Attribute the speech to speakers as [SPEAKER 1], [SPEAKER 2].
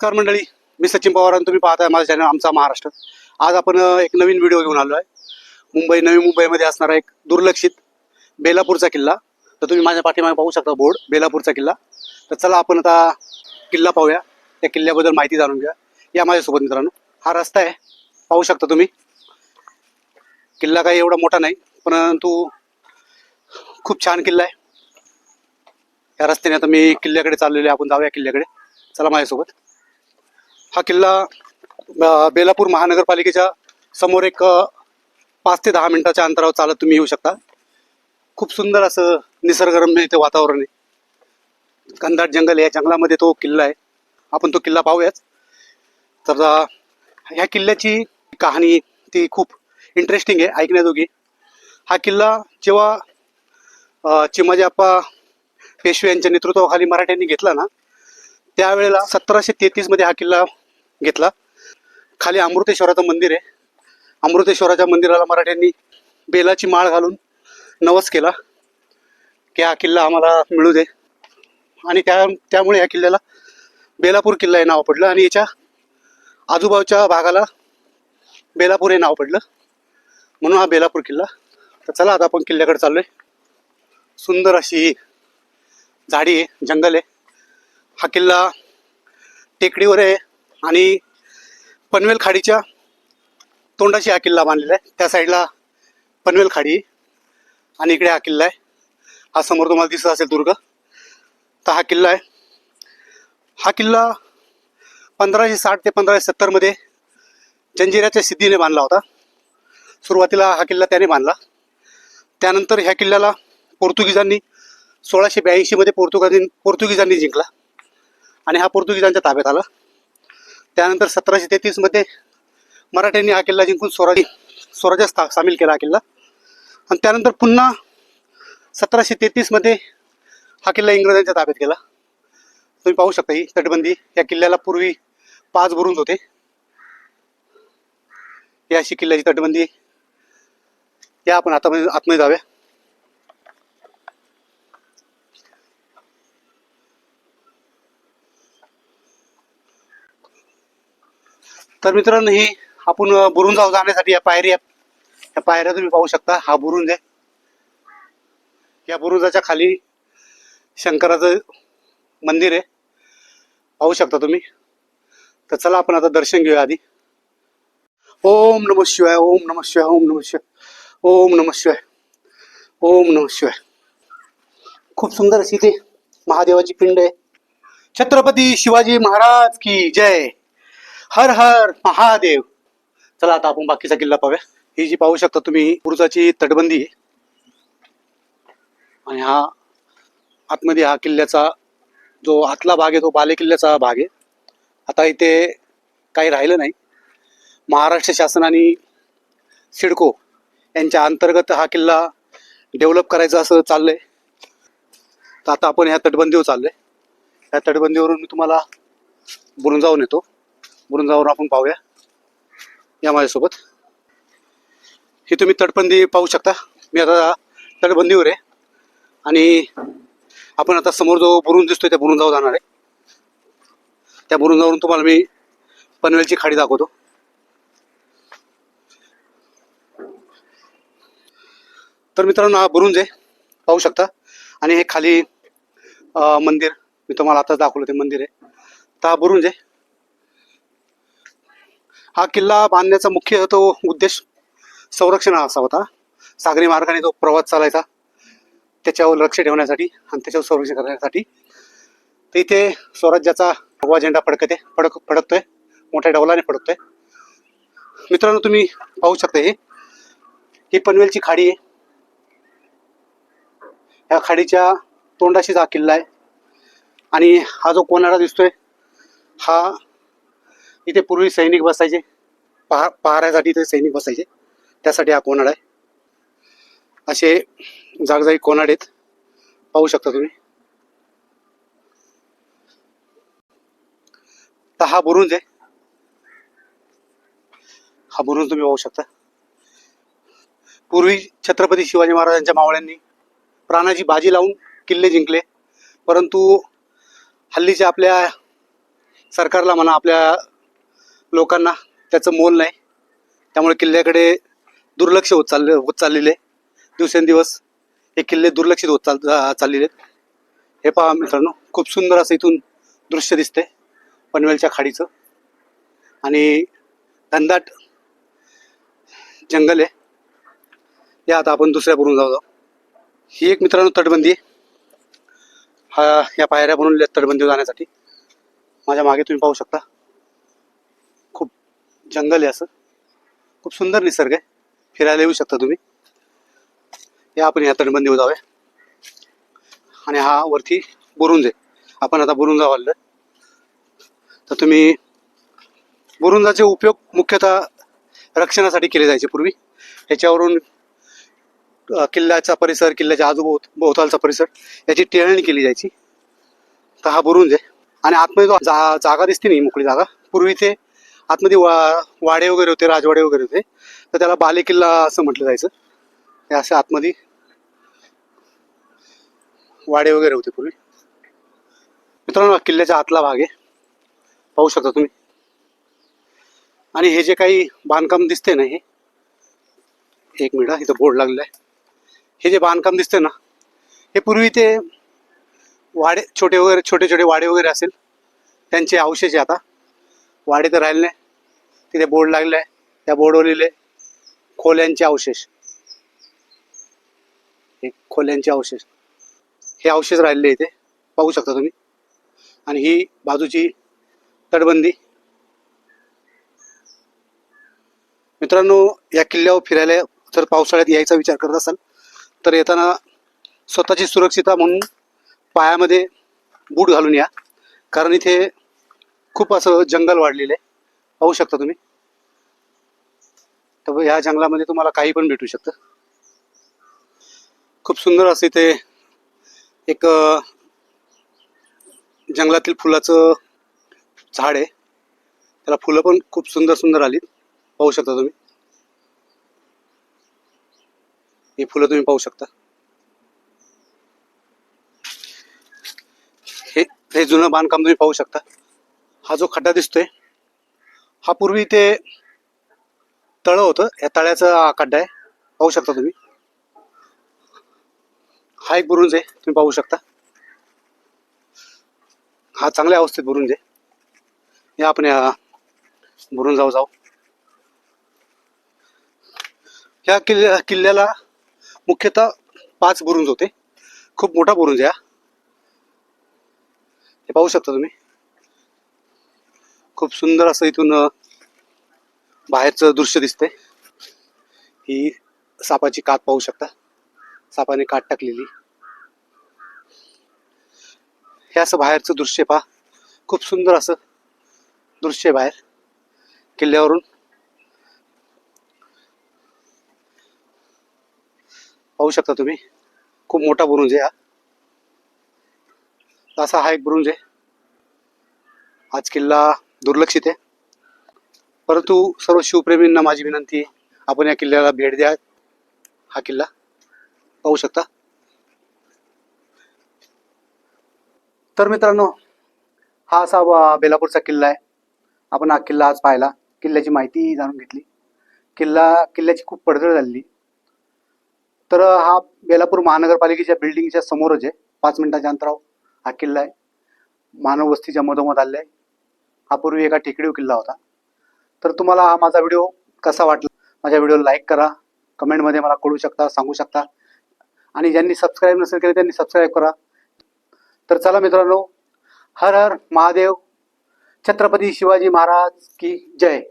[SPEAKER 1] नमस्कार मंडळी, मी सचिन पवार आणि तुम्ही पाहताय माझं चॅनल आमचा महाराष्ट्र. आज आपण एक नवीन व्हिडिओ घेऊन आलो आहे. नवी मुंबईमध्ये असणारा एक दुर्लक्षित बेलापूरचा किल्ला. तर तुम्ही माझ्या पाठीमागे पाहू शकता बोर्ड, बेलापूरचा किल्ला. तर चला आपण आता किल्ला पाहूया, त्या किल्ल्याबद्दल माहिती जाणून घ्या. या माझ्यासोबत मित्रांनो. हा रस्ता आहे, पाहू शकता तुम्ही. किल्ला काही एवढा मोठा नाही, परंतु खूप छान किल्ला आहे. या रस्त्याने आता मी किल्ल्याकडे चाललेलो आहे. आपण जाऊया किल्ल्याकडे, चला माझ्यासोबत. हा किल्ला बेलापूर महानगरपालिकेच्या समोर एक 5 ते 10 मिनिटाच्या अंतरावर चालत तुम्ही येऊ शकता. खूप सुंदर असं निसर्गरम्य इथे वातावरण आहे. घनदाट जंगल आहे, या जंगलामध्ये तो किल्ला आहे. आपण तो किल्ला पाहूयाच. तर ह्या किल्ल्याची कहाणी ती खूप इंटरेस्टिंग आहे, ऐकण्याजोगी. हा किल्ला जेव्हा चिमाजी आप्पा पेशवे यांच्या नेतृत्वाखाली मराठ्यांनी घेतला ना, त्यावेळेला 1733 मध्ये हा किल्ला घेतला. खाली अमृतेश्वराचं मंदिर आहे. अमृतेश्वराच्या मंदिराला मराठ्यांनी बेलाची माळ घालून नवस केला की हा किल्ला आम्हाला मिळू दे. आणि त्यामुळे या किल्ल्याला बेलापूर किल्ला हे नाव पडलं आणि याच्या आजूबाजूच्या भागाला बेलापूर हे नाव पडलं, म्हणून हा बेलापूर किल्ला. तर चला आता आपण किल्ल्याकडे चाललोय. सुंदर अशी झाडी आहे, जंगल आहे. हा किल्ला टेकडीवर आहे आणि पनवेल खाडीच्या तोंडाशी हा किल्ला बांधलेला आहे. त्या साईडला पनवेल खाडी आणि इकडे हा किल्ला आहे. हा समोर तुम्हाला दिसत असेल दुर्ग, तर हा किल्ला आहे. हा किल्ला 1560 ते 1570 मध्ये जंजिऱ्याच्या सिद्धीने बांधला होता. सुरुवातीला हा किल्ला त्याने बांधला. त्यानंतर ह्या किल्ल्याला पोर्तुगीजांनी 1682 मध्ये पोर्तुगीजांनी जिंकला आणि हा पोर्तुगीजांच्या ताब्यात आला. त्यानंतर 1733 मध्ये मराठ्यांनी हा किल्ला जिंकून स्वराज्यात सामील केला हा किल्ला. आणि त्यानंतर पुन्हा 1733 मध्ये हा किल्ला इंग्रजांच्या ताब्यात गेला. तुम्ही पाहू शकता ही तटबंदी. या किल्ल्याला पूर्वी 5 बुरुज होते. ही अशी किल्ल्याची तटबंदी. या आपण आतमध्ये जाऊया. तर मित्रांनो, ही आपण बुरुंजावर जाण्यासाठी या पायऱ्या तुम्ही पाहू शकता. हा बुरुंज आहे. या बुरुंजाच्या खाली शंकराचं मंदिर आहे, पाहू शकता तुम्ही. तर चला आपण आता दर्शन घेऊया आधी. ओम नमः शिवाय, ओम नमः शिवाय, ओम नमः शिवाय, ओम नमः शिवाय, ओम नमः शिवाय. खूप सुंदर अशी ती महादेवाची पिंड आहे. छत्रपती शिवाजी महाराज की जय. हर हर महादेव. चला आता आपण बाकीचा किल्ला पाहूया. ही जी पाहू शकता तुम्ही बुरुजाची तटबंदी आहे. आणि हा आतमध्ये हा किल्ल्याचा जो आतला भाग आहे तो बाले किल्ल्याचा भाग आहे. आता इथे काही राहिलं नाही. महाराष्ट्र शासन आणि सिडको यांच्या अंतर्गत हा किल्ला डेव्हलप करायचा असं चाललंय. तर आता आपण ह्या तटबंदीवर चाललोय. ह्या तटबंदीवरून मी तुम्हाला बुरुंजावरून येतो. बुरुंजावरून आपण पाहूया. या माझ्यासोबत. ही तुम्ही तटबंदी पाहू शकता. मी आता तटबंदीवर आहे आणि आपण आता समोर जो बुरुंज दिसतोय त्या बुरुंजावर जाणार आहे. त्या बुरुंजावरून तुम्हाला मी पनवेलची खाडी दाखवतो. तर मित्रांनो, हा बुरुंज आहे, पाहू शकता. आणि हे खाली मंदिर मी तुम्हाला आता दाखवलं, ते मंदिर आहे. तर हा बुरुंज आहे. हा किल्ला बांधण्याचा मुख्य तो उद्देश संरक्षण असा होता. सागरी मार्गाने जो प्रवास चालायचा त्याच्यावर लक्ष ठेवण्यासाठी आणि त्याच्यावर संरक्षण करण्यासाठी. तर इथे स्वराज्याचा भगवा झेंडा फडकतोय, मोठ्या डौलाने फडकतोय. मित्रांनो, तुम्ही पाहू शकता ही पनवेलची खाडी आहे. या खाडीच्या तोंडाशीच हा किल्ला आहे. आणि हा जो कोनाडा दिसतोय, हा इथे पूर्वी सैनिक बसायचे, पहाऱ्यासाठी इथे सैनिक बसायचे, त्यासाठी हा कोनाडा आहे. असे जागजागी कोनाड आहेत, पाहू शकता तुम्ही. तर हा बुरुंज आहे. हा बुरुंज तुम्ही पाहू शकता. पूर्वी छत्रपती शिवाजी महाराजांच्या मावळ्यांनी प्राणाची बाजी लावून किल्ले जिंकले, परंतु हल्लीच्या आपल्या सरकारला म्हणा आपल्या लोकांना त्याचं मोल नाही, त्यामुळे किल्ल्याकडे दुर्लक्ष होत चाललेले दिवसेंदिवस हे किल्ले दुर्लक्षित होत चाललेले आहेत. हे पहा मित्रांनो, खूप सुंदर असं इथून दृश्य दिसते पनवेलच्या खाडीचं आणि घनदाट जंगल आहे. या आता आपण दुसऱ्या बुरून जाऊ. ही एक मित्रांनो तटबंदी आहे. या पायऱ्या बनवलेल्या तटबंदीवर जाण्यासाठी. माझ्या मागे तुम्ही पाहू शकता खूप जंगल आहे, असं खूप सुंदर निसर्ग आहे, फिरायला येऊ शकता तुम्ही. या आपण या तटबंदीवर जाऊया. आणि हा वरती बुरुंज आहे. आपण आता बुरुंजावर आलोय. तर तुम्ही बुरुंजाचे उपयोग मुख्यतः रक्षणासाठी केले जायचे पूर्वी. ह्याच्यावरून किल्ल्याचा परिसर, किल्ल्याच्या आजूभोवतालचा परिसर याची टेहळणी केली जायची. तर हा बुरुंज आहे. आणि आतमध्ये जो जागा दिसते नाही, मोकळी जागा, पूर्वी ते आतमध्ये वाडे वगैरे होते, राजवाडे वगैरे होते. तर त्याला बालेकिल्ला असं म्हटलं जायचं. हे असे आतमध्ये वाडे वगैरे होते पूर्वी. मित्रांनो, किल्ल्याच्या आतला भाग आहे, पाहू शकता तुम्ही. आणि हे जे काही बांधकाम दिसते ना, हे एक मिनिट, इथं बोर्ड लागलेला आहे. हे जे बांधकाम दिसते ना, हे पूर्वी ते वाडे छोटे छोटे वाडे वगैरे असेल त्यांचे अवशेष आहे. आता वाडे तर राहिले नाही. तिथे बोर्ड लागले आहे, त्या बोर्डवर लिहिले खोल्यांचे अवशेष. हे खोल्यांचे अवशेष, हे अवशेष राहिले इथे, पाहू शकता तुम्ही. आणि ही बाजूची तटबंदी. मित्रांनो, या किल्ल्यावर फिरायला जर पावसाळ्यात यायचा विचार करत असाल तर येताना स्वतःची सुरक्षितता म्हणून पायामध्ये बूट घालून या, कारण इथे खूप असं जंगल वाढलेलं आहे, पाहू शकता तुम्ही. तर या जंगलामध्ये तुम्हाला काही पण भेटू शकतं. खूप सुंदर असं इथे एक जंगलातील फुलाचं झाड आहे. त्याला फुलं पण खूप सुंदर सुंदर आली, पाहू शकता तुम्ही. ही फुलं तुम्ही पाहू शकता. हे जुनं बांधकाम तुम्ही पाहू शकता. हा जो खड्डा दिसतोय हा पूर्वी ते तळं होतं, या तळ्याचा खड्डा आहे, पाहू शकता तुम्ही. हा एक बुरुंज आहे, तुम्ही पाहू शकता. हा चांगल्या अवस्थेत बुरुंज आहे. या आपण या बुरुंजावर जाऊ. या किल्ल्याला मुख्यतः 5 बुरुंज होते. खूप मोठा बुरुंज आहे. हे पाहू शकता तुम्ही. खूप सुंदर असं इथून बाहेरचं दृश्य दिसते. ही सापाची कात पाहू शकता, सापाने कात टाकलेली. हे असं बाहेरचं दृश्य पहा, खूप सुंदर असं दृश्य बाहेर किल्ल्यावरून. पाहू शकता तुम्ही, खूप मोठा बुरुंज आहे हा. असा हा एक बुरुंज आहे. आज किल्ला दुर्लक्षित आहे, परंतु सर्व शिवप्रेमींना माझी विनंती आहे, आपण या किल्ल्याला भेट द्या. हा किल्ला पाहू शकता. तर मित्रांनो, हा असा बेलापूरचा किल्ला आहे. आपण हा किल्ला आज पाहिला, किल्ल्याची माहिती जाणून घेतली. किल्ल्याची खूप पडझड झालेली. तर हा बेलापूर महानगरपालिकेच्या बिल्डिंगच्या समोरच आहे, 5 मिनिटाच्या अंतरावर हा किल्ला आहे. मानव वस्तीच्या मधोमध आलेला आहे. हा पूर्वी एका टेकडीवर किल्ला होता. तर तुम्हाला हा माझा व्हिडिओ कसा वाटला, माझ्या व्हिडिओला लाईक करा, कमेंटमध्ये मला कळू शकता, सांगू शकता. आणि ज्यांनी सबस्क्राईब नसेल केले त्यांनी सबस्क्राईब करा. तर चला मित्रांनो, हर हर महादेव, छत्रपती शिवाजी महाराज की जय.